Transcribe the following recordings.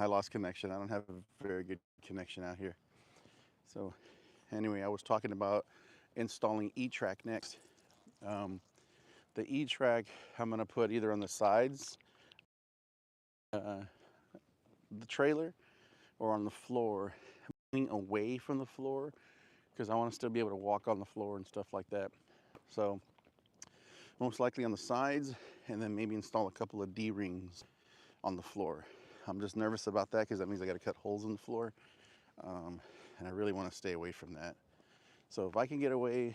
I lost connection. I don't have a very good connection out here. So anyway, I was talking about installing E-Track next. Um, the E-Track I'm gonna put either on the sides, uh, the trailer, or on the floor, leaning away from the floor because I want to still be able to walk on the floor and stuff like that. So most likely on the sides, and then maybe install a couple of D-rings on the floor. I'm just nervous about that because that means I got to cut holes in the floor, and I really want to stay away from that. So if I can get away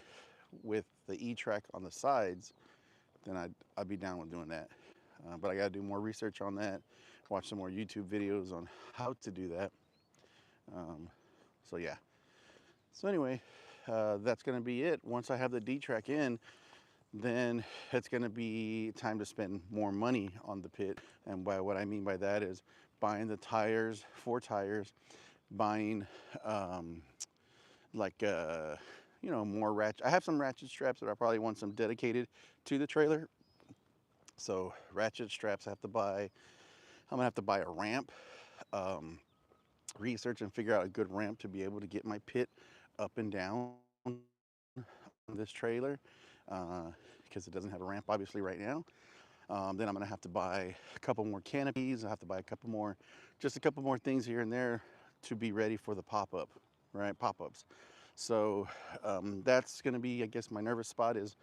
with the E-Track on the sides, then I'd be down with doing that. But I got to do more research on that, watch some more YouTube videos on how to do that. So yeah. So anyway, that's going to be it. Once I have the D-Track in, then it's going to be time to spend more money on the pit. And by what I mean by that is buying the tires, 4 tires, buying like more ratchet. I have some ratchet straps, but I probably want some dedicated to the trailer. So ratchet straps I have to buy. I'm gonna have to buy a ramp. Research and figure out a good ramp to be able to get my pit up and down on this trailer, because it doesn't have a ramp obviously right now. Then I'm gonna have to buy a couple more canopies. I have to buy just a couple more things here and there to be ready for the pop-up, right? Pop-ups. So that's gonna be, I guess, my nervous spot is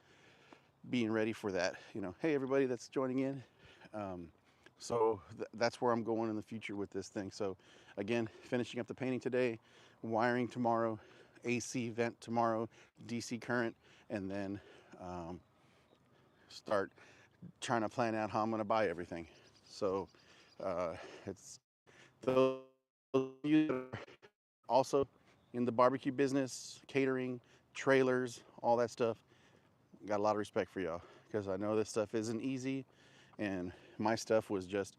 being ready for that. Hey everybody that's joining in. So that's where I'm going in the future with this thing. So again, finishing up the painting today, wiring tomorrow, AC vent tomorrow, DC current, and then start trying to plan out how I'm going to buy everything. So it's those of you that are also in the barbecue business, catering, trailers, all that stuff. Got a lot of respect for y'all because I know this stuff isn't easy, and my stuff was just,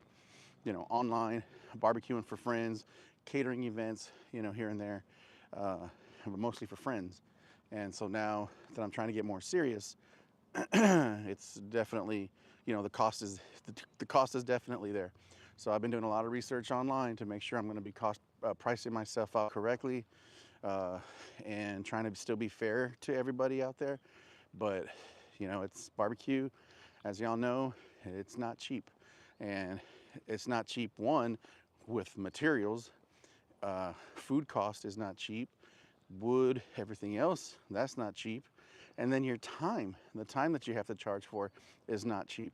online, barbecuing for friends, catering events, here and there, but mostly for friends. And so now that I'm trying to get more serious, it's definitely, the cost is definitely there. So I've been doing a lot of research online to make sure I'm going to be pricing myself out correctly, and trying to still be fair to everybody out there. But it's barbecue, as y'all know, it's not cheap. And it's not cheap, one, with materials. Food cost is not cheap. Wood, everything else, that's not cheap. And then your time, the time that you have to charge for is not cheap.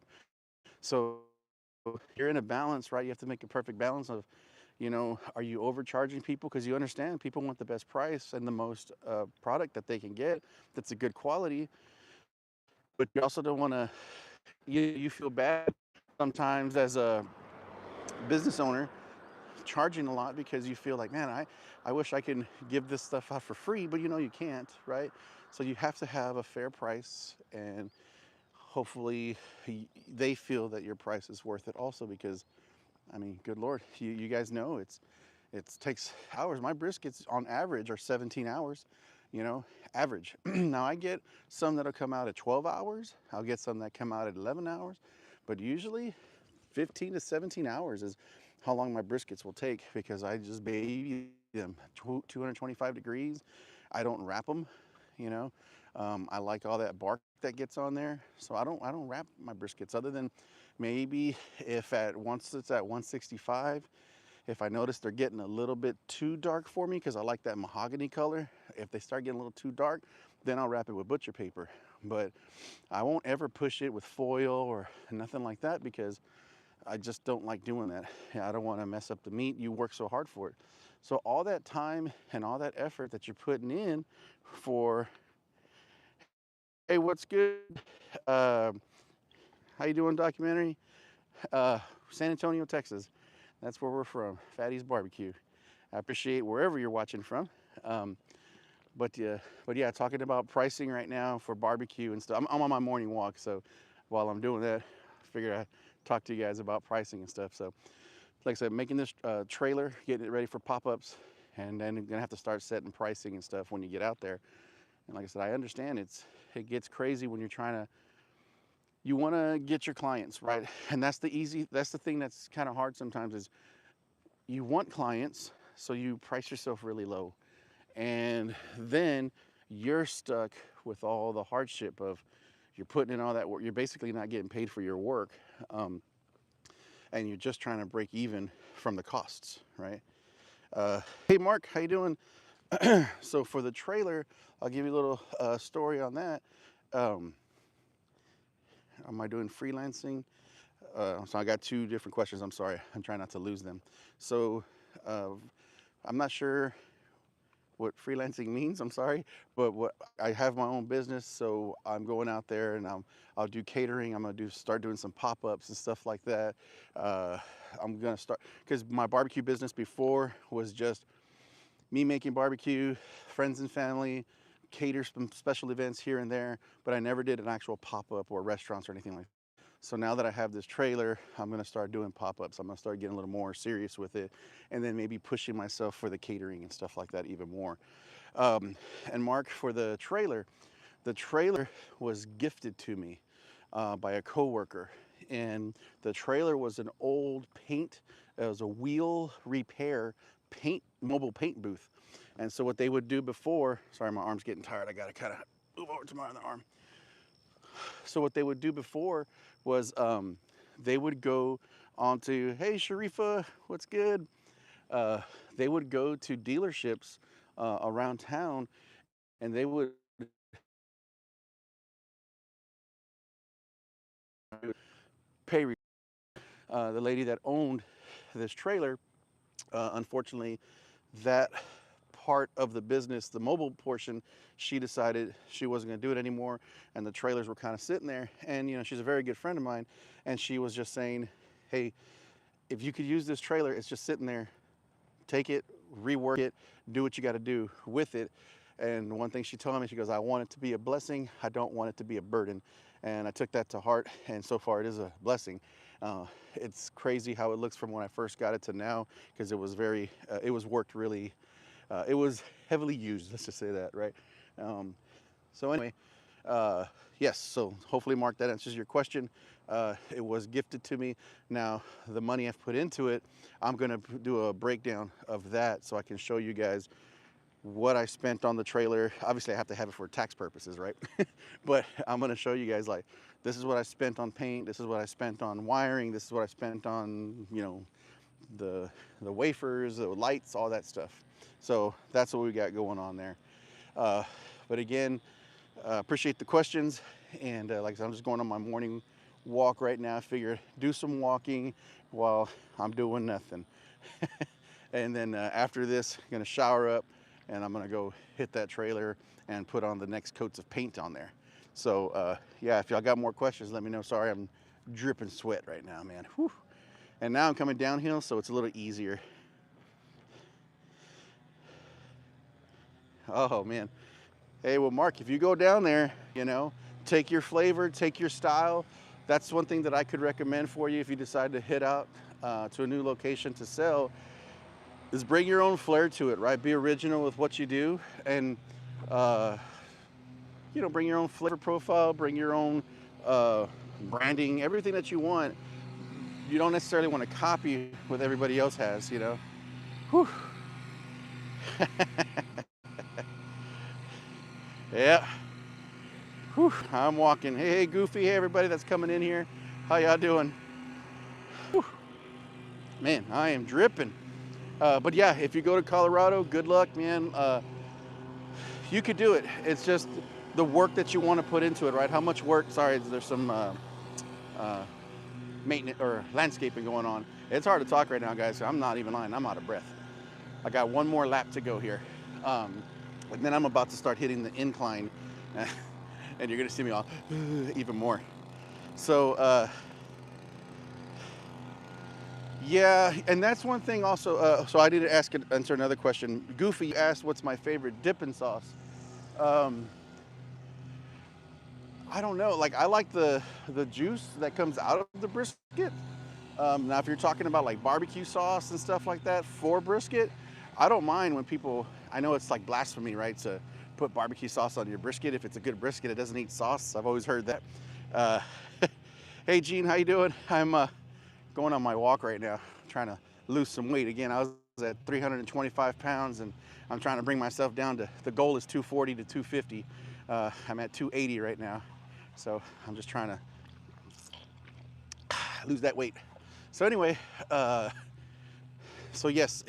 So you're in a balance, right? You have to make a perfect balance of, are you overcharging people? Because you understand people want the best price and the most product that they can get that's a good quality. But you also don't want to, you feel bad sometimes as a business owner charging a lot because you feel like, man, I wish I could give this stuff out for free, but you can't, right? So you have to have a fair price, and hopefully they feel that your price is worth it also, because I mean, good Lord, you guys know it takes hours. My briskets on average are 17 hours, average. Now I get some that'll come out at 12 hours. I'll get some that come out at 11 hours, but usually 15 to 17 hours is how long my briskets will take, because I just baby them 225 degrees. I don't wrap them, you know. I like all that bark that gets on there, so I don't wrap my briskets, other than maybe if once it's at 165, if I notice they're getting a little bit too dark for me, because I like that mahogany color. If they start getting a little too dark, then I'll wrap it with butcher paper. But I won't ever push it with foil or nothing like that, because I just don't like doing that. I don't want to mess up the meat. You work so hard for it. So all that time and all that effort that you're putting in for, hey, what's good? Uh, how you doing, documentary? San Antonio, Texas. That's where we're from, Fatty's Barbecue. I appreciate wherever you're watching from. Um, but yeah, talking about pricing right now for barbecue and stuff. I'm on my morning walk, so while I'm doing that, I figured I'd talk to you guys about pricing and stuff. So like I said, making this trailer, getting it ready for pop-ups, and then you're gonna have to start setting pricing and stuff when you get out there. And like I said, I understand it gets crazy when you want to get your clients right, and that's the thing that's kind of hard sometimes, is you want clients, so you price yourself really low. And then you're stuck with all the hardship of you're putting in all that work. You're basically not getting paid for your work. Um, and you're just trying to break even from the costs, right? Hey, Mark, how you doing? So for the trailer, I'll give you a little story on that. Um, am I doing freelancing? So I got two different questions. I'm sorry. I'm trying not to lose them. So uh, I'm not sure what freelancing means. I'm sorry, but what I have my own business, so I'm going out there and I'll do catering. I'm gonna start doing some pop-ups and stuff like that. Uh, I'm gonna start because my barbecue business before was just me making barbecue, friends and family, cater some special events here and there, but I never did an actual pop-up or restaurants or anything like that. So now that I have this trailer, I'm gonna start doing pop-ups. I'm gonna start getting a little more serious with it, and then maybe pushing myself for the catering and stuff like that even more. And Mark, for the trailer was gifted to me by a coworker, and the trailer was an old paint. It was a wheel repair paint mobile paint booth. And so what they would do before, sorry, my arm's getting tired. I gotta kind of move over to my other arm. So what they would do before was they would go onto, hey Sharifa, what's good? Uh, they would go to dealerships around town, and they would pay. The lady that owned this trailer, unfortunately, that part of the business, the mobile portion, she decided she wasn't going to do it anymore, and the trailers were kind of sitting there. And she's a very good friend of mine, and she was just saying, "Hey, if you could use this trailer, it's just sitting there. Take it, rework it, do what you got to do with it." And one thing she told me, she goes, "I want it to be a blessing. I don't want it to be a burden." And I took that to heart, and so far it is a blessing. It's crazy how it looks from when I first got it to now, because it was worked really, it was heavily used, let's just say that, right? Um, so anyway, yes, so hopefully, Mark, that answers your question. It was gifted to me. Now, the money I've put into it, I'm gonna do a breakdown of that so I can show you guys what I spent on the trailer. Obviously, I have to have it for tax purposes, right? But I'm gonna show you guys, like, this is what I spent on paint, this is what I spent on wiring, this is what I spent on, the wafers, the lights, all that stuff. So that's what we got going on there. Uh, but again, appreciate the questions. And like I said, I'm just going on my morning walk right now. I figured do some walking while I'm doing nothing. And then after this, I'm gonna shower up, and I'm gonna go hit that trailer and put on the next coats of paint on there. So yeah, if y'all got more questions, let me know. Sorry, I'm dripping sweat right now, man. Whew. And now I'm coming downhill, so it's a little easier. Oh man. Hey, well, Mark, if you go down there, take your flavor, take your style. That's one thing that I could recommend for you if you decide to hit out to a new location to sell, is bring your own flair to it, right? Be original with what you do, and uh, bring your own flavor profile, bring your own branding, everything that you want. You don't necessarily want to copy what everybody else has, Whew. Yeah. Whew. I'm walking. Hey, Goofy. Hey, everybody that's coming in here. How y'all doing? Whew. Man, I am dripping. But yeah, if you go to Colorado, good luck, man. You could do it. It's just the work that you want to put into it, right? How much work? Sorry, there's some maintenance or landscaping going on. It's hard to talk right now, guys. So I'm not even lying. I'm out of breath. I got one more lap to go here. And then I'm about to start hitting the incline. And you're gonna see me all even more. So yeah, and that's one thing also. So I did answer another question. Goofy asked, "What's my favorite dipping sauce?" I don't know. Like, I like the juice that comes out of the brisket. Now, if you're talking about like barbecue sauce and stuff like that for brisket, I don't mind when people. I know it's like blasphemy, right, to put barbecue sauce on your brisket. If it's a good brisket, it doesn't need sauce. I've always heard that. Uh, hey, Gene, how you doing? I'm going on my walk right now, trying to lose some weight. Again, I was at 325 pounds, and I'm trying to bring myself down to, the goal is 240 to 250. I'm at 280 right now. So I'm just trying to lose that weight. So anyway, so yes,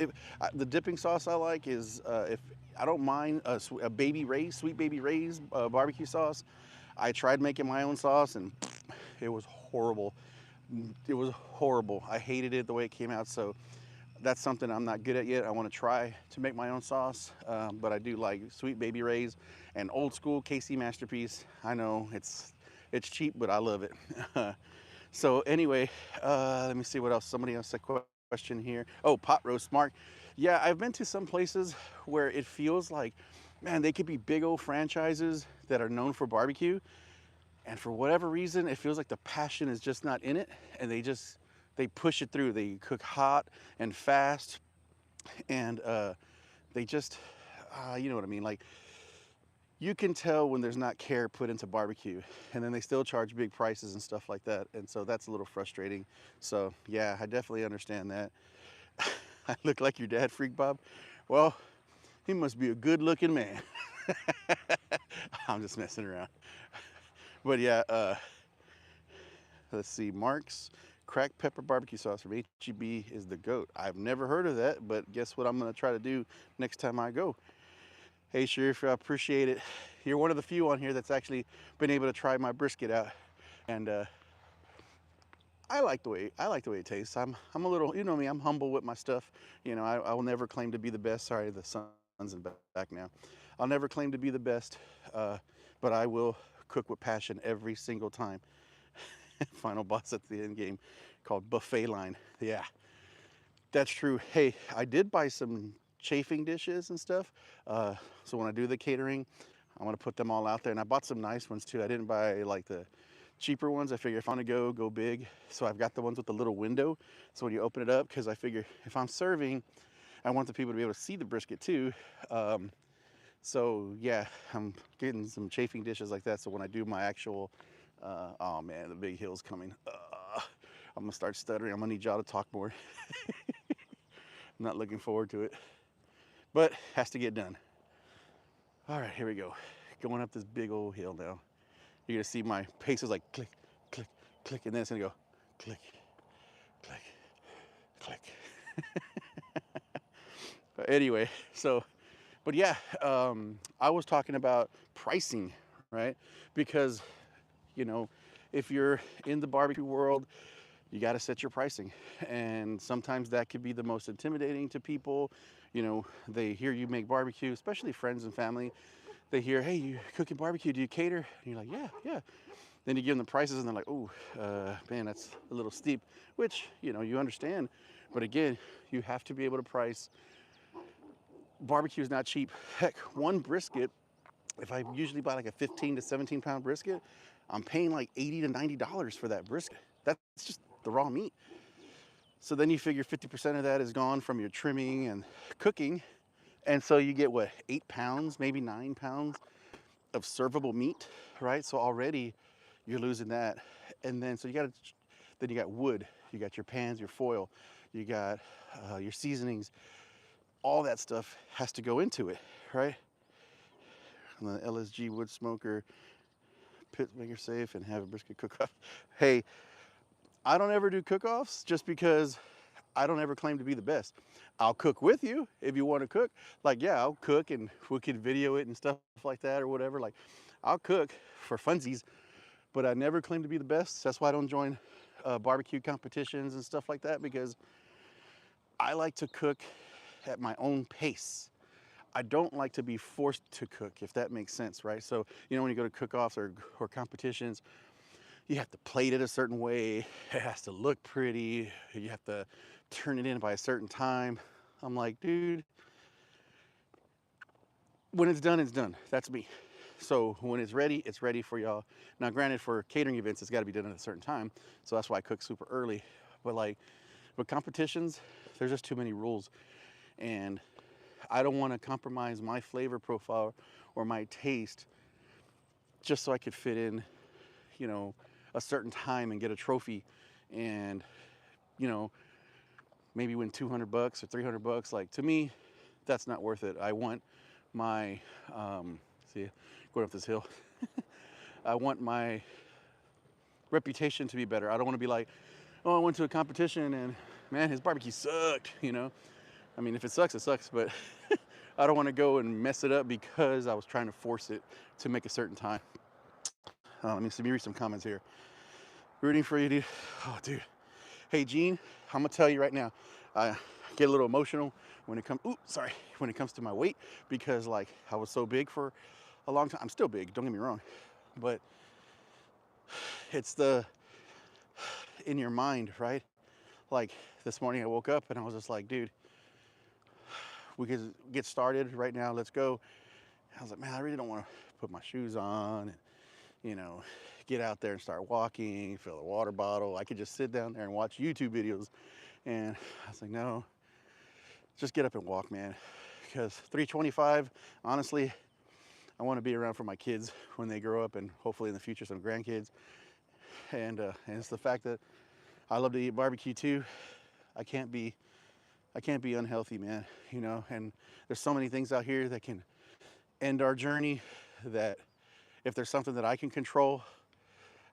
the dipping sauce I like is, if I don't mind a baby Ray's, sweet baby Ray's barbecue sauce. I tried making my own sauce, and it was horrible. It was horrible. I hated it the way it came out. So that's something I'm not good at yet. I want to try to make my own sauce, but I do like sweet baby Ray's and old school KC Masterpiece. I know it's cheap, but I love it. So anyway, let me see what else. Somebody else a question here. Oh, pot roast, Mark. Yeah, I've been to some places where it feels like, man, they could be big old franchises that are known for barbecue, and for whatever reason, it feels like the passion is just not in it, and they push it through. They cook hot and fast, and they just, you know what I mean, like, you can tell when there's not care put into barbecue, and then they still charge big prices and stuff like that, and so that's a little frustrating. So yeah, I definitely understand that. I look like your dad, Freak Bob. Well, he must be a good looking man. I'm just messing around. But yeah, let's see, Mark's cracked pepper barbecue sauce from HEB is the goat. I've never heard of that, but guess what I'm gonna try to do next time I go. Hey Sheriff, I appreciate it. You're one of the few on here that's actually been able to try my brisket out, and I like the way it tastes. I'm a little, you know me, I'm humble with my stuff. You know, I will never claim to be the best. Sorry, the sun's in back now. I'll never claim to be the best, but I will cook with passion every single time. Final boss at the end game, called Buffet Line. Yeah, that's true. Hey, I did buy some chafing dishes and stuff. So when I do the catering, I'm gonna put them all out there. And I bought some nice ones too. I didn't buy like the cheaper ones. I figure if I want to go big. So I've got the ones with the little window. So when you open it up, because I figure if I'm serving, I want the people to be able to see the brisket too. So yeah, I'm getting some chafing dishes like that. So when I do my actual, oh man, the big hill's coming. I'm gonna start stuttering. I'm gonna need y'all to talk more. I'm not looking forward to it, but has to get done. All right, here we go. Going up this big old hill now. You're gonna see my pace is like click, click, click, and then it's gonna go click, click, click. Anyway, so, but yeah, I was talking about pricing, right? Because, you know, if you're in the barbecue world, you got to set your pricing. And sometimes that could be the most intimidating to people. You know, they hear you make barbecue, especially friends and family. They hear, hey, you cooking barbecue, do you cater? And you're like, yeah, yeah. Then you give them the prices and they're like, oh, man, that's a little steep, which, you know, you understand. But again, you have to be able to price. Barbecue is not cheap. Heck, one brisket, if I usually buy like a 15 to 17 pound brisket, I'm paying like $80 to $90 for that brisket. That's just the raw meat. So then you figure 50% of that is gone from your trimming and cooking. And so you get what, 8 pounds, maybe 9 pounds of servable meat, right? So already you're losing that. And then, so then you got wood, you got your pans, your foil, you got your seasonings, all that stuff has to go into it, right? And the LSG wood smoker, pit maker safe, and have a brisket cook-off. Hey, I don't ever do cook-offs just because I don't ever claim to be the best. I'll cook with you if you want to cook. Like, yeah, I'll cook and we can video it and stuff like that or whatever. Like, I'll cook for funsies, but I never claim to be the best. That's why I don't join barbecue competitions and stuff like that, because I like to cook at my own pace. I don't like to be forced to cook, if that makes sense, right? So, you know, when you go to cook-offs or competitions, you have to plate it a certain way. It has to look pretty. You have to turn it in by a certain time. I'm like, dude, when it's done, it's done. That's me. So when it's ready for y'all. Now, granted, for catering events, it's got to be done at a certain time. So that's why I cook super early. But like, with competitions, there's just too many rules. And I don't want to compromise my flavor profile or my taste just so I could fit in, you know, a certain time and get a trophy and, you know, maybe win 200 bucks or 300 bucks. Like, to me, that's not worth it. I want my, see, going up this hill, I want my reputation to be better. I don't want to be like, oh, I went to a competition and man, his barbecue sucked, you know? I mean, if it sucks, but I don't want to go and mess it up because I was trying to force it to make a certain time. Let me read some comments here. Rooting for you, dude. Oh, dude. Hey, Gene, I'm gonna tell you right now, I get a little emotional when it comes. When it comes to my weight, because like I was so big for a long time. I'm still big. Don't get me wrong, but it's the in your mind, right? Like this morning, I woke up and I was just like, dude, we could get started right now. Let's go. I was like, man, I really don't want to put my shoes on and, you know, get out there and start walking, fill a water bottle. I could just sit down there and watch YouTube videos. And I was like, no, just get up and walk, man. Because 325, honestly, I want to be around for my kids when they grow up and hopefully in the future some grandkids. And it's the fact that I love to eat barbecue too. I can't be unhealthy, man, you know, and there's so many things out here that can end our journey that if there's something that I can control,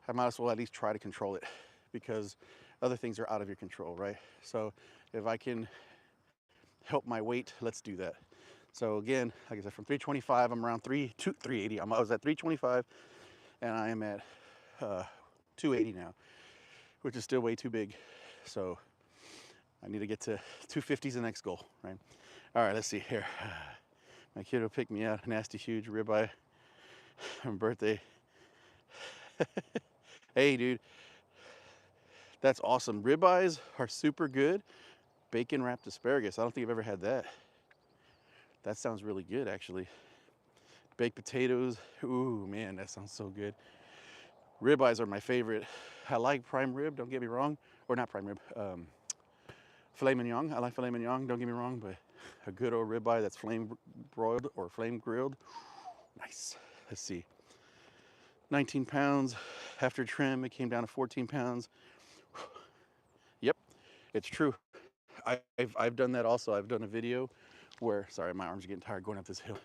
I might as well at least try to control it, because other things are out of your control, right? So if I can help my weight, let's do that. So again, like I said, from 325, I'm around 380. I was at 325 and I am at 280 now, which is still way too big. So I need to get to 250 is the next goal, right? All right, let's see here. My kid will pick me up, nasty huge ribeye on birthday. Hey, dude, that's awesome. Ribeyes are super good. Bacon wrapped asparagus. I don't think I've ever had that. That sounds really good, actually. Baked potatoes. Ooh, man, that sounds so good. Ribeyes are my favorite. I like prime rib, don't get me wrong. Or not prime rib, filet mignon. I like filet mignon, don't get me wrong, but a good old ribeye that's flame broiled or flame grilled. Nice. Let's see. 19 pounds. After trim, it came down to 14 pounds. Yep, it's true. I've done that also. I've done a video where, sorry, my arms are getting tired going up this hill.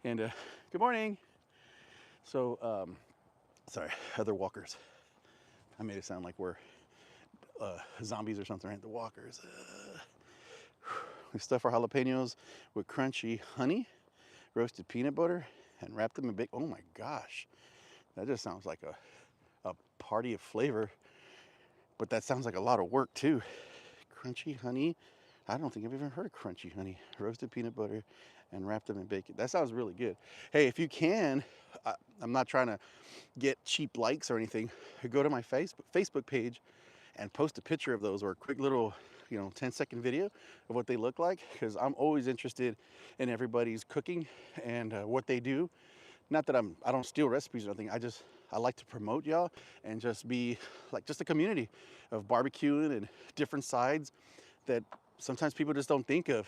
And good morning. So, sorry, other walkers. I made it sound like we're zombies or something, right? The walkers. We stuff our jalapenos with crunchy honey, roasted peanut butter, and wrap them in bacon. Oh my gosh, that just sounds like a party of flavor. But that sounds like a lot of work too. Crunchy honey. I don't think I've ever heard of crunchy honey. Roasted peanut butter and wrap them in bacon. That sounds really good. Hey, if you can, I'm not trying to get cheap likes or anything. Go to my Facebook page and post a picture of those or a quick little, 10-second video of what they look like, because I'm always interested in everybody's cooking and what they do. Not that I don't steal recipes or anything. I like to promote y'all and just be like just a community of barbecuing and different sides that sometimes people just don't think of.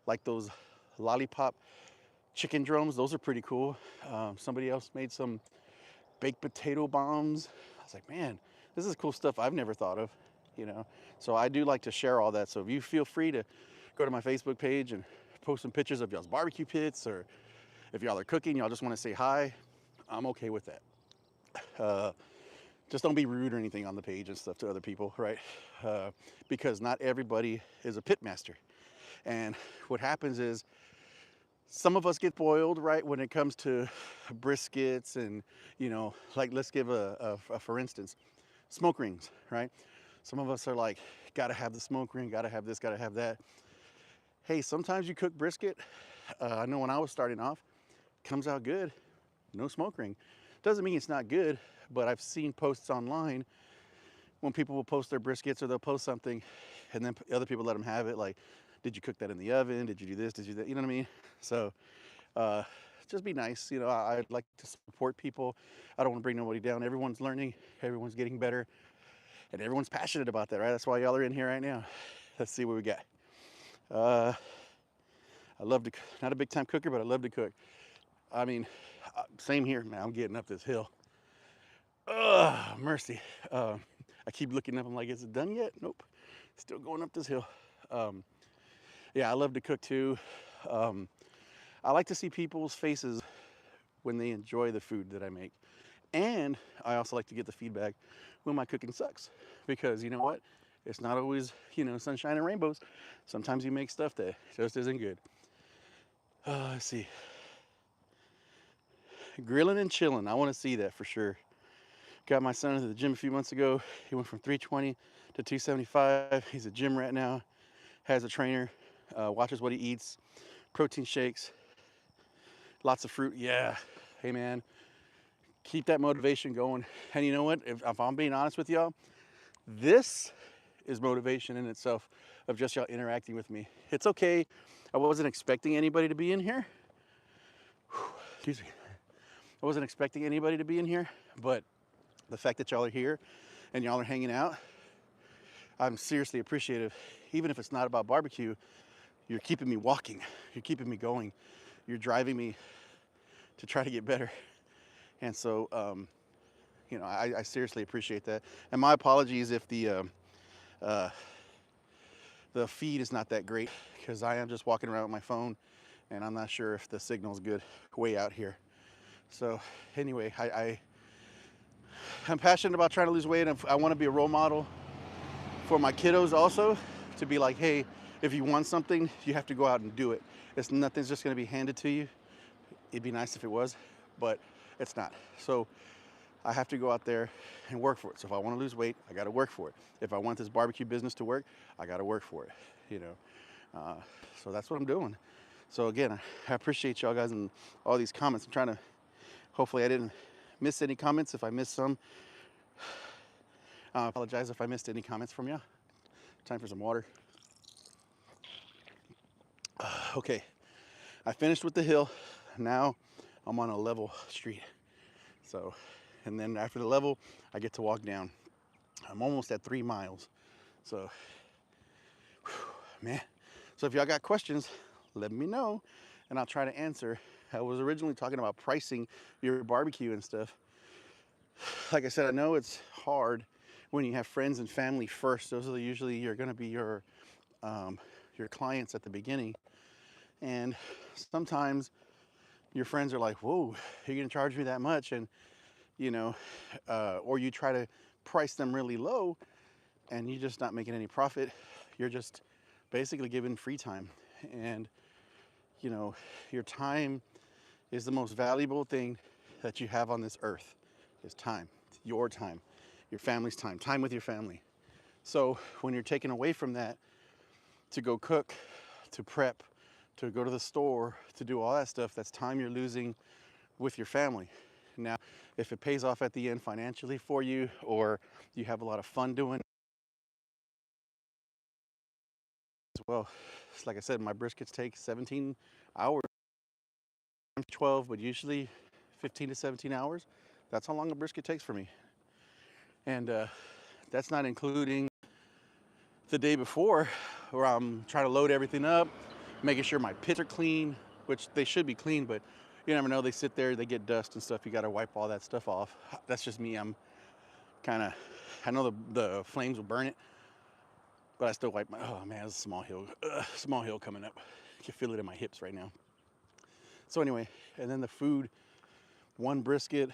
Like those lollipop chicken drums, those are pretty cool. Somebody else made some baked potato bombs. I was like, man, this is cool stuff I've never thought of, you know? So I do like to share all that. So if you feel free to go to my Facebook page and post some pictures of y'all's barbecue pits, or if y'all are cooking, y'all just want to say hi, I'm okay with that. Just don't be rude or anything on the page and stuff to other people, right? Because not everybody is a pit master. And what happens is some of us get boiled, right, when it comes to briskets and, like let's give a for instance, smoke rings, right? Some of us are like, gotta have the smoke ring, gotta have this, gotta have that. Hey, sometimes you cook brisket. I know when I was starting off, comes out good, no smoke ring. Doesn't mean it's not good, but I've seen posts online when people will post their briskets or they'll post something and then other people let them have it. Like, did you cook that in the oven? Did you do this? Did you do that? You know what I mean? So just be nice. I'd like to support people. I don't want to bring nobody down. Everyone's learning, everyone's getting better, and everyone's passionate about that, right? That's why y'all are in here right now. Let's see what we got. I love to, not a big time cooker, but I love to cook. I mean, same here, man. I'm getting up this hill. Mercy. I keep looking up. I'm like, is it done yet? Nope. Still going up this hill. Um, yeah, I love to cook too. Um, I like to see people's faces when they enjoy the food that I make. And I also like to get the feedback when my cooking sucks. Because you know what? It's not always, sunshine and rainbows. Sometimes you make stuff that just isn't good. Let's see. Grilling and chilling. I want to see that for sure. Got my son to the gym a few months ago. He went from 320 to 275. He's a gym rat now. Has a trainer. Watches what he eats. Protein shakes. Lots of fruit. Yeah. Hey, man. Keep that motivation going. And you know what? If I'm being honest with y'all, this is motivation in itself of just y'all interacting with me. It's okay. I wasn't expecting anybody to be in here. Excuse me. I wasn't expecting anybody to be in here, but the fact that y'all are here and y'all are hanging out, I'm seriously appreciative. Even if it's not about barbecue, you're keeping me walking. You're keeping me going. You're driving me to try to get better. And so, I seriously appreciate that. And my apologies if the feed is not that great, because I am just walking around with my phone and I'm not sure if the signal's good way out here. So anyway, I'm passionate about trying to lose weight, and I want to be a role model for my kiddos also, to be like, hey, if you want something, you have to go out and do it. Nothing's just going to be handed to you. It'd be nice if it was, but it's not. So I have to go out there and work for it. So if I want to lose weight, I got to work for it. If I want this barbecue business to work, I got to work for it, So that's what I'm doing. So again, I appreciate y'all guys and all these comments. I'm trying to, hopefully I didn't miss any comments. If I missed some, I apologize if I missed any comments from you. Time for some water. Okay, I finished with the hill. Now I'm on a level street. So, and then after the level, I get to walk down. I'm almost at 3 miles. So, man. So if y'all got questions, let me know and I'll try to answer. I was originally talking about pricing your barbecue and stuff. Like I said, I know it's hard when you have friends and family first. Those are usually you're going to be your clients at the beginning. And sometimes your friends are like, whoa, you're going to charge me that much? And, or you try to price them really low and you're just not making any profit. You're just basically giving free time. And, your time is the most valuable thing that you have on this earth, is time. It's your time, your family's time with your family. So when you're taken away from that to go cook, to prep, to go to the store, to do all that stuff, that's time you're losing with your family. Now, if it pays off at the end financially for you, or you have a lot of fun doing it as well. Like I said, my briskets take 17 hours, 12, but usually 15 to 17 hours. That's how long a brisket takes for me. And that's not including the day before, where I'm trying to load everything up, making sure my pits are clean, which they should be clean, but you never know. They sit there, they get dust and stuff. You got to wipe all that stuff off. That's just me. I'm kind of, I know the flames will burn it, but I still wipe my, oh man, it's a small hill coming up. I can feel it in my hips right now. So anyway, and then the food, one brisket,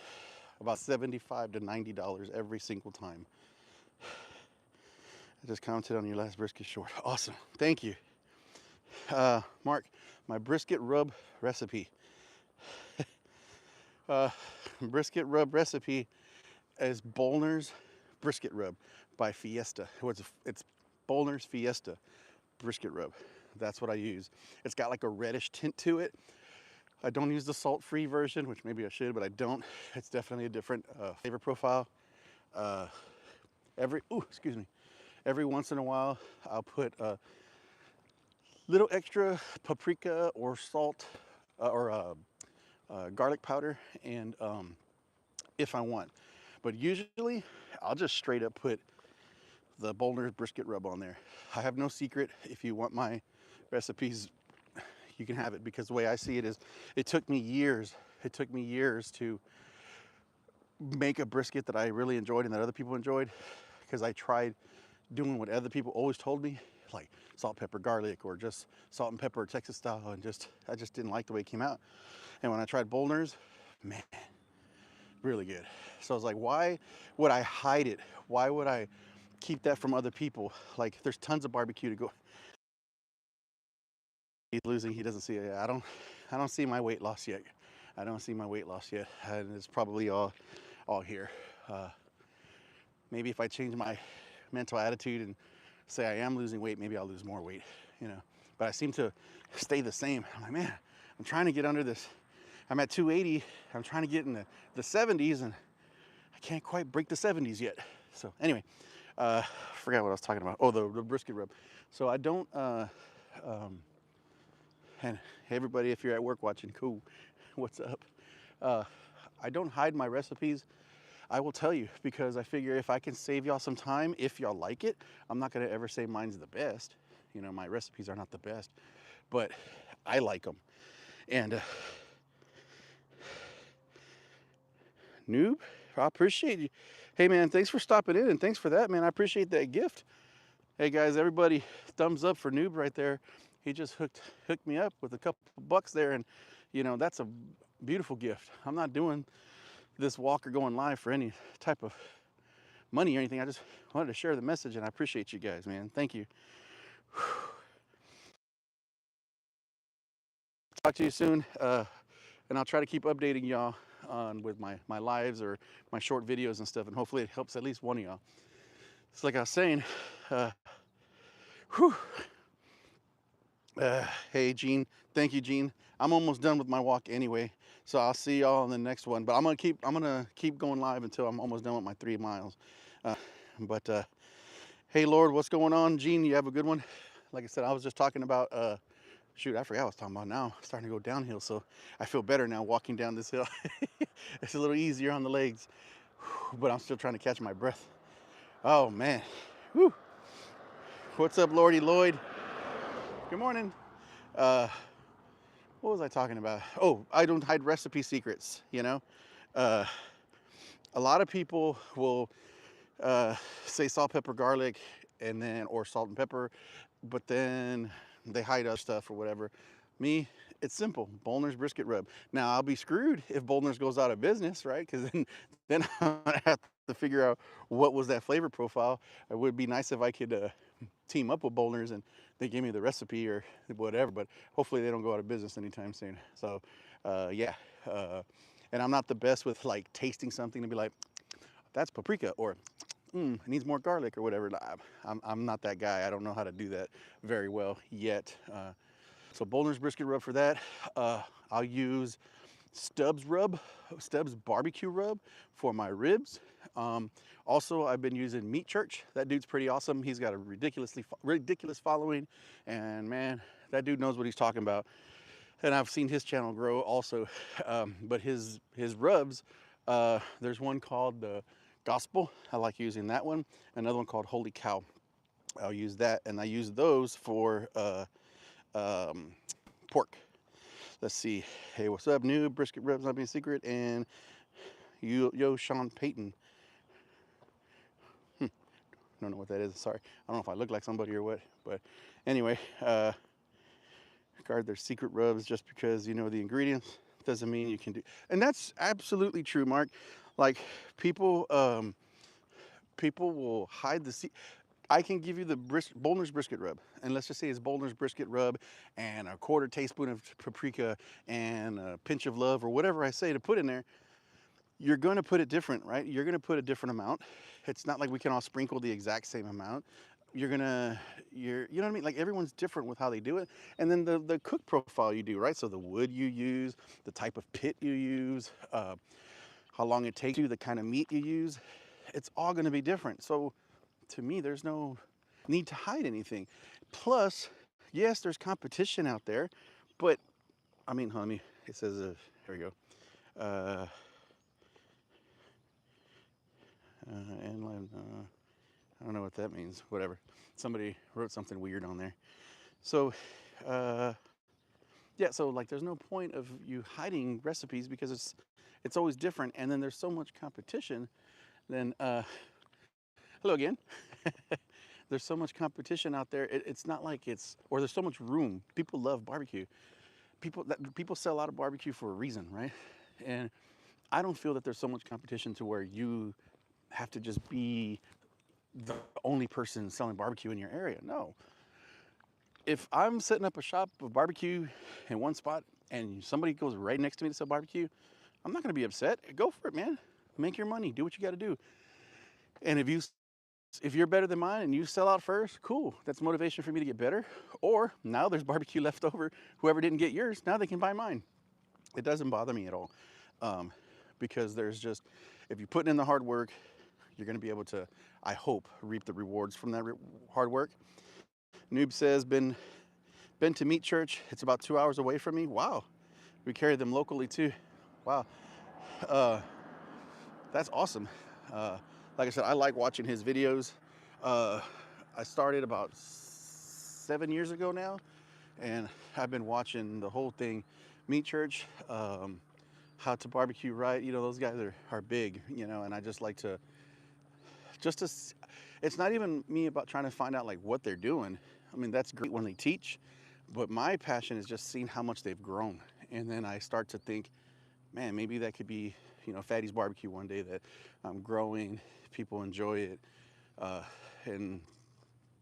about $75 to $90 every single time. I just commented on your last brisket short. Awesome. Thank you. Mark, my brisket rub recipe. Brisket rub recipe is Bolner's brisket rub by Fiesta. It's Bolner's Fiesta brisket rub. That's what I use. It's got like a reddish tint to it. I don't use the salt-free version, which maybe I should, but I don't. It's definitely a different flavor profile. Every once in a while, I'll put a little extra paprika or salt or garlic powder, and if I want. But usually, I'll just straight up put the Bolner's brisket rub on there. I have no secret. If you want my recipes, you can have it, because the way I see it is, it took me years to make a brisket that I really enjoyed and that other people enjoyed, because I tried doing what other people always told me, like salt, pepper, garlic, or just salt and pepper Texas style, and I just didn't like the way it came out. And when I tried Boulder's, man, really good. So I was like, why would I hide it? Why would I keep that from other people? Like, there's tons of barbecue to go. He's losing. He doesn't see it. I don't see my weight loss yet. I don't see my weight loss yet, and it's probably all here. Uh, Maybe if I change my mental attitude and say I am losing weight, maybe I'll lose more weight, you know. But I seem to stay the same. I'm like, man, I'm trying to get under this. I'm at 280. I'm trying to get in the 70s, and I can't quite break the 70s yet. So anyway, forgot what I was talking about. Oh, the brisket rub. So I don't, and hey, everybody, if you're at work watching, cool, what's up? I don't hide my recipes. I will tell you, because I figure if I can save y'all some time, if y'all like it, I'm not gonna ever say mine's the best. You know, my recipes are not the best, but I like them. And Noob, I appreciate you. Hey man, thanks for stopping in, and thanks for that, man. I appreciate that gift. Hey guys, everybody, thumbs up for Noob right there. He just hooked me up with a couple bucks there, and you know, that's a beautiful gift. I'm not doing this walk or going live for any type of money or anything. I just wanted to share the message, and I appreciate you guys, man. Thank you. Talk to you soon, and I'll try to keep updating y'all on with my lives or my short videos and stuff, and hopefully it helps at least one of y'all. It's like I was saying, whew. Hey Gene, thank you, Gene. I'm almost done with my walk anyway, so I'll see y'all in the next one. But I'm gonna keep going live until I'm almost done with my 3 miles. But hey Lord, what's going on, Gene? You have a good one. Like I said, I was just talking about shoot, I forgot what I was talking about now. I'm starting to go downhill, so I feel better now walking down this hill. It's a little easier on the legs, but I'm still trying to catch my breath. Oh man. Whew. What's up, Lordy Lloyd? Good morning. What was I talking about? Oh, I don't hide recipe secrets, you know? Uh, a lot of people will say salt, pepper, garlic, and then, or salt and pepper, but then they hide other stuff or whatever. Me, it's simple. Bollner's brisket rub. Now I'll be screwed if Bollner's goes out of business, right? Because then I have to figure out what was that flavor profile. It would be nice if I could team up with Bollner's and they give me the recipe or whatever. But hopefully they don't go out of business anytime soon. So yeah. And I'm not the best with like tasting something to be like, that's paprika, or it needs more garlic or whatever. I'm not that guy. I don't know how to do that very well yet. So Boulder's brisket rub for that. I'll use Stubbs barbecue rub for my ribs. Also, I've been using Meat Church. That dude's pretty awesome. He's got a ridiculous following, and man, that dude knows what he's talking about. And I've seen his channel grow also. But his rubs, there's one called the Gospel. I like using that one. Another one called Holy Cow. I'll use that, and I use those for pork. Let's see. Hey, what's up? New brisket ribs, not being a secret, and yo Sean Payton. I don't know what that is. Sorry, I don't know if I look like somebody or what. But anyway, guard their secret rubs. Just because you know the ingredients doesn't mean you can do. And that's absolutely true, Mark. Like people will hide the. I can give you the Boulder's brisket rub, and let's just say it's Boulder's brisket rub and a quarter teaspoon of paprika and a pinch of love or whatever I say to put in there. You're going to put it different, right? You're going to put a different amount. It's not like we can all sprinkle the exact same amount. You know what I mean? Like everyone's different with how they do it. And then the cook profile you do, right? So the wood you use, the type of pit you use, how long it takes you, the kind of meat you use, it's all going to be different. So to me, there's no need to hide anything. Plus, yes, there's competition out there, but I mean, honey, it says, here we go. And I don't know what that means. Whatever. Somebody wrote something weird on there. So, yeah. So like, there's no point of you hiding recipes because it's always different. And then there's so much competition. Then, hello again. There's so much competition out there. It's not like or there's so much room. People love barbecue. People sell a lot of barbecue for a reason, right? And I don't feel that there's so much competition to where you have to just be the only person selling barbecue in your area. No. If I'm setting up a shop of barbecue in one spot and somebody goes right next to me to sell barbecue, I'm not going to be upset. Go for it, man. Make your money. Do what you got to do. And if you're better than mine and you sell out first, cool. That's motivation for me to get better. Or now there's barbecue left over. Whoever didn't get yours, now they can buy mine. It doesn't bother me at all, because if you're putting in the hard work, you're going to be able to, I hope, reap the rewards from that hard work. Noob says, been to Meat Church. It's about 2 hours away from me. Wow. We carry them locally too. Wow. That's awesome. Like I said, I like watching his videos. I started about 7 years ago now, and I've been watching the whole thing. Meat Church, How to Barbecue Right. Those guys are big, and I just like to, it's not even me about trying to find out like what they're doing. I mean, that's great when they teach, but my passion is just seeing how much they've grown. And then I start to think, man, maybe that could be, Fatty's Barbecue one day, that I'm growing, people enjoy it, and,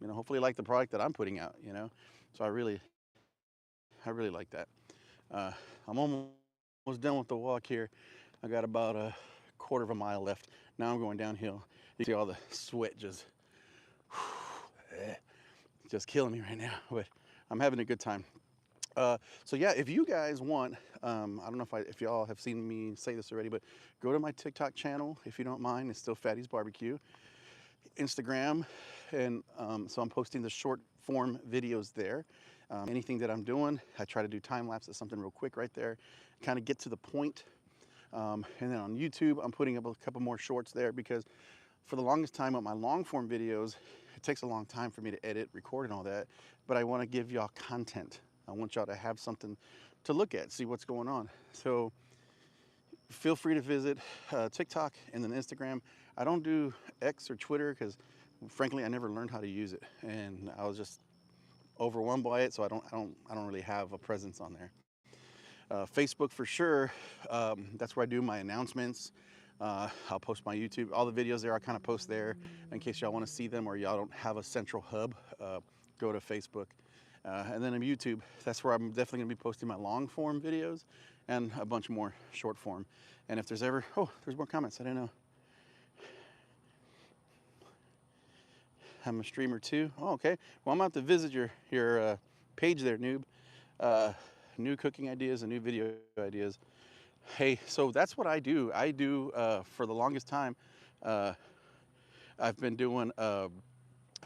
hopefully like the product that I'm putting out, So I really like that. I'm almost done with the walk here. I got about a quarter of a mile left. Now I'm going downhill. You see all the sweat just killing me right now, but I'm having a good time. So yeah, if you guys want, I don't know if y'all have seen me say this already, but go to my TikTok channel if you don't mind. It's still Fatty's Barbecue. Instagram, and so I'm posting the short form videos there. Anything that I'm doing, I try to do time lapse of something real quick right there, kind of get to the point. And then on YouTube, I'm putting up a couple more shorts there, because for the longest time with my long form videos, it takes a long time for me to edit, record, and all that. But I want to give y'all content. I want y'all to have something to look at, see what's going on. So feel free to visit TikTok and then Instagram. I don't do X or Twitter because, frankly, I never learned how to use it, and I was just overwhelmed by it. So I don't really have a presence on there. Facebook for sure. That's where I do my announcements. I'll post my YouTube. All the videos there I kind of post there in case y'all want to see them, or y'all don't have a central hub. Go to Facebook. And then on YouTube, that's where I'm definitely going to be posting my long form videos and a bunch more short form. And if there's ever, there's more comments, I didn't know. I'm a streamer too. Oh, okay. Well, I'm about to visit your page there, Noob. New cooking ideas and new video ideas. Hey, so that's what I do. I do, for the longest time, I've been doing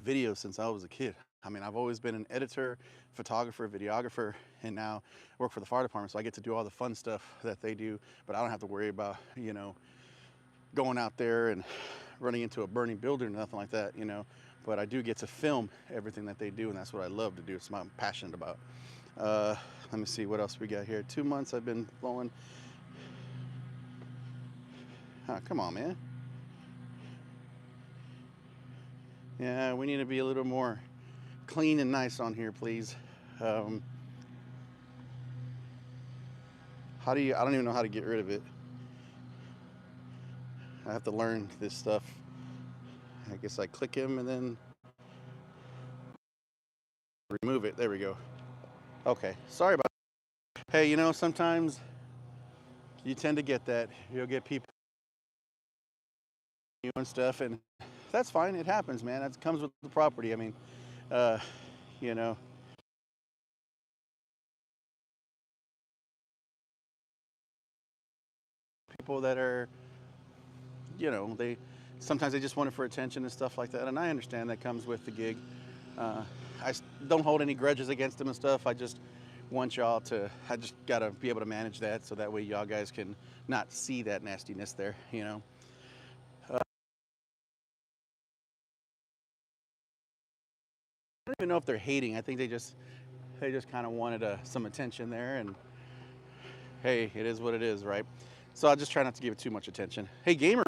videos since I was a kid. I mean, I've always been an editor, photographer, videographer, and now I work for the fire department, so I get to do all the fun stuff that they do, but I don't have to worry about, going out there and running into a burning building or nothing like that, But I do get to film everything that they do, and that's what I love to do. It's what I'm passionate about. Let me see what else we got here. 2 months I've been blowing. Come on, man. Yeah, we need to be a little more clean and nice on here, please. I don't even know how to get rid of it. I have to learn this stuff. I guess I click him and then remove it. There we go. Okay, sorry about that. Hey, sometimes you tend to get that. You'll get people and stuff, and that's fine. It happens, man. That comes with the property. I mean, you know, people that are, they sometimes they just want it for attention and stuff like that, and I understand that comes with the gig. I don't hold any grudges against them and stuff. I just want y'all to, I just gotta be able to manage that so that way y'all guys can not see that nastiness there, I don't even know if they're hating. I think they just kind of wanted some attention there, and hey, it is what it is, right? So I'll just try not to give it too much attention. Hey, gamer.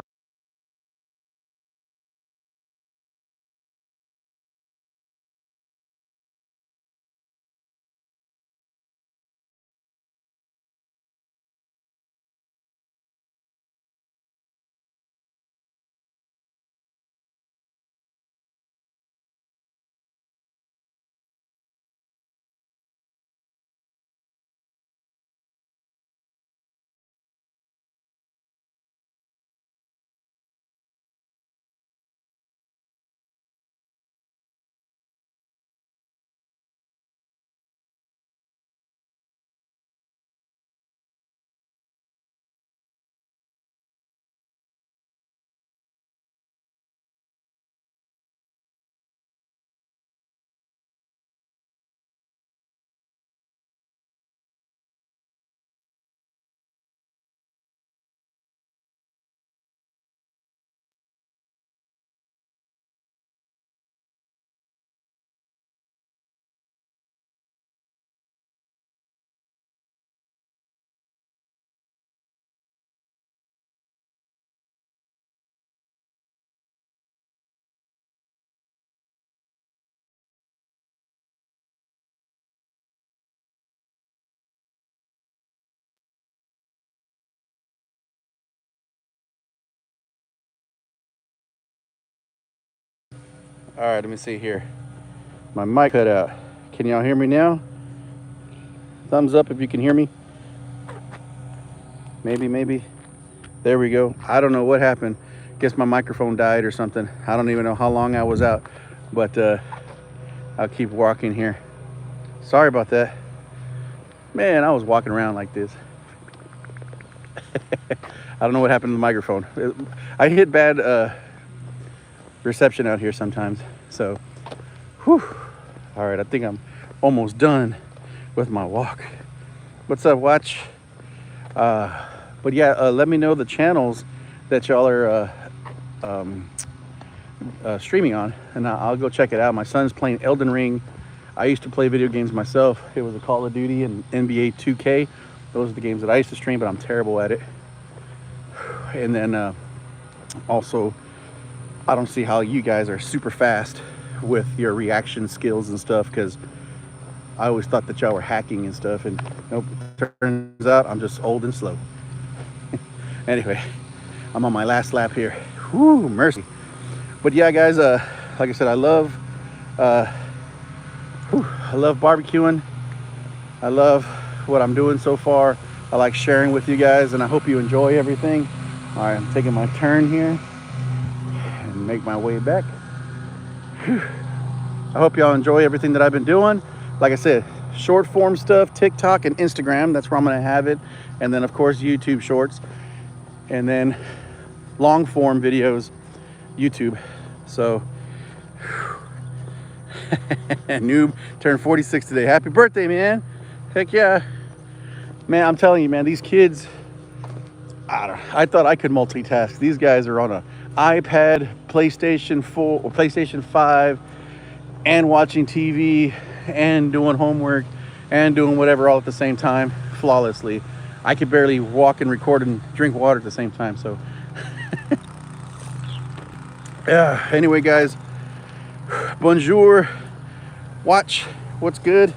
All right, let me see here. My mic cut out. Can y'all hear me now? Thumbs up if you can hear me. Maybe. There we go. I don't know what happened. Guess my microphone died or something. I don't even know how long I was out, but I'll keep walking here. Sorry about that. Man, I was walking around like this. I don't know what happened to the microphone. I hit bad reception out here sometimes. So, whew. All right, I think I'm almost done with my walk. What's up, Watch? But yeah, let me know the channels that y'all are streaming on, and I'll go check it out. My son's playing Elden Ring. I used to play video games myself. It was a Call of Duty and NBA 2K. Those are the games that I used to stream, but I'm terrible at it. And then also, I don't see how you guys are super fast with your reaction skills and stuff, because I always thought that y'all were hacking and stuff, and nope, turns out I'm just old and slow. Anyway, I'm on my last lap here. Whoo, mercy. But yeah, guys, like I said, I love barbecuing. I love what I'm doing so far. I like sharing with you guys, and I hope you enjoy everything. All right, I'm taking my turn here and make my way back. Whew. I hope y'all enjoy everything that I've been doing. Like I said, short form stuff, TikTok and Instagram, that's where I'm gonna have it. And then of course, YouTube shorts. And then long form videos, YouTube. So, Noob turned 46 today. Happy birthday, man. Heck yeah. Man, I'm telling you, man, these kids, I thought I could multitask. These guys are on an iPad, PlayStation 4 or PlayStation 5, and watching TV and doing homework and doing whatever all at the same time flawlessly. I could barely walk and record and drink water at the same time. So yeah, anyway, guys, bonjour. Watch, what's good?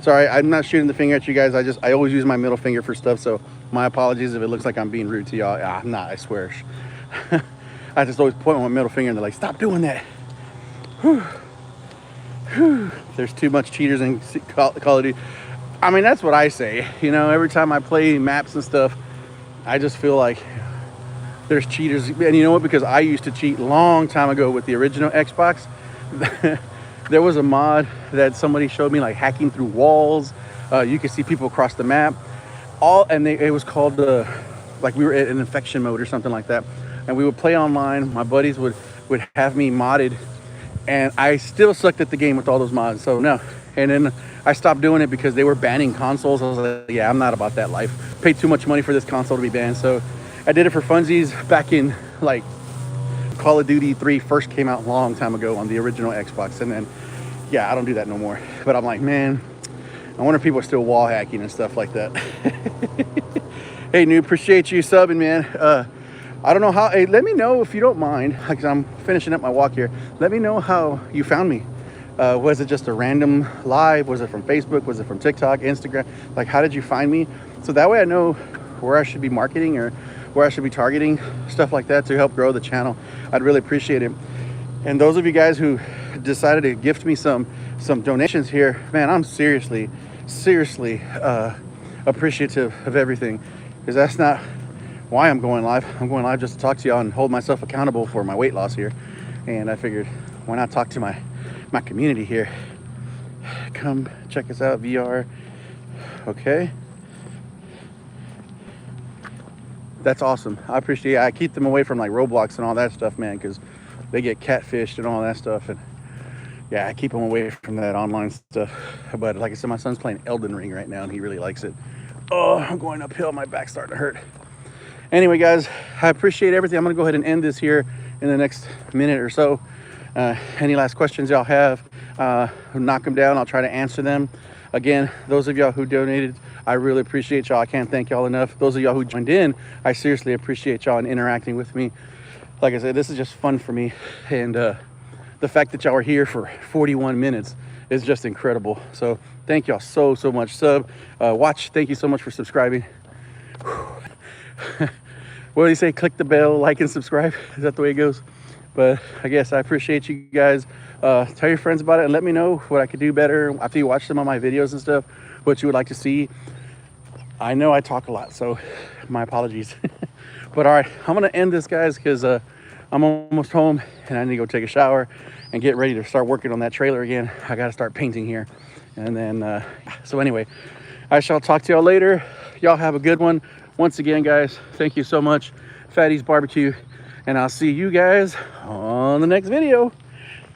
Sorry, I'm not shooting the finger at you guys. I always use my middle finger for stuff, so my apologies if it looks like I'm being rude to y'all. I'm not, I swear. I just always point with my middle finger and they're like, stop doing that. Whew. Whew. There's too much cheaters in Call of Duty. I mean, that's what I say. You know, every time I play maps and stuff, I just feel like there's cheaters. And you know what? Because I used to cheat a long time ago with the original Xbox. There was a mod that somebody showed me, like hacking through walls. You could see people across the map. It was called like we were in infection mode or something like that. And we would play online. My buddies would have me modded, and I still sucked at the game with all those mods. So no. And then I stopped doing it because they were banning consoles. I was like, yeah, I'm not about that life. Paid too much money for this console to be banned. So I did it for funsies back in like Call of Duty 3 first came out a long time ago on the original Xbox. And then, yeah, I don't do that no more. But I'm like, man, I wonder if people are still wall hacking and stuff like that. Hey, Noob, appreciate you subbing, man. I don't know how, hey, let me know if you don't mind, because I'm finishing up my walk here. Let me know how you found me. Was it just a random live? Was it from Facebook? Was it from TikTok, Instagram? Like, how did you find me? So that way I know where I should be marketing or where I should be targeting, stuff like that to help grow the channel. I'd really appreciate it. And those of you guys who decided to gift me some donations here, man, I'm seriously appreciative of everything, because that's not why I'm going live. I'm going live just to talk to y'all and hold myself accountable for my weight loss here. And I figured, why not talk to my community here? Come check us out, VR. Okay. That's awesome. I appreciate it. I keep them away from like Roblox and all that stuff, man, because they get catfished and all that stuff. And yeah, I keep them away from that online stuff. But like I said, my son's playing Elden Ring right now and he really likes it. Oh, I'm going uphill. My back's starting to hurt. Anyway, guys, I appreciate everything. I'm going to go ahead and end this here in the next minute or so. Any last questions y'all have, knock them down. I'll try to answer them. Again, those of y'all who donated, I really appreciate y'all. I can't thank y'all enough. Those of y'all who joined in, I seriously appreciate y'all and interacting with me. Like I said, this is just fun for me. And the fact that y'all are here for 41 minutes is just incredible. So thank y'all so much. Watch, thank you so much for subscribing. What do you say? Click the bell, like, and subscribe. Is that the way it goes? But I guess I appreciate you guys. Tell your friends about it and let me know what I could do better after you watch some of my videos and stuff, what you would like to see. I know I talk a lot, so my apologies. But all right, I'm gonna end this, guys, because I'm almost home and I need to go take a shower and get ready to start working on that trailer again. I gotta start painting here. And then, so anyway, I shall talk to y'all later. Y'all have a good one. Once again, guys, thank you so much. Fatty's BBQ, and I'll see you guys on the next video.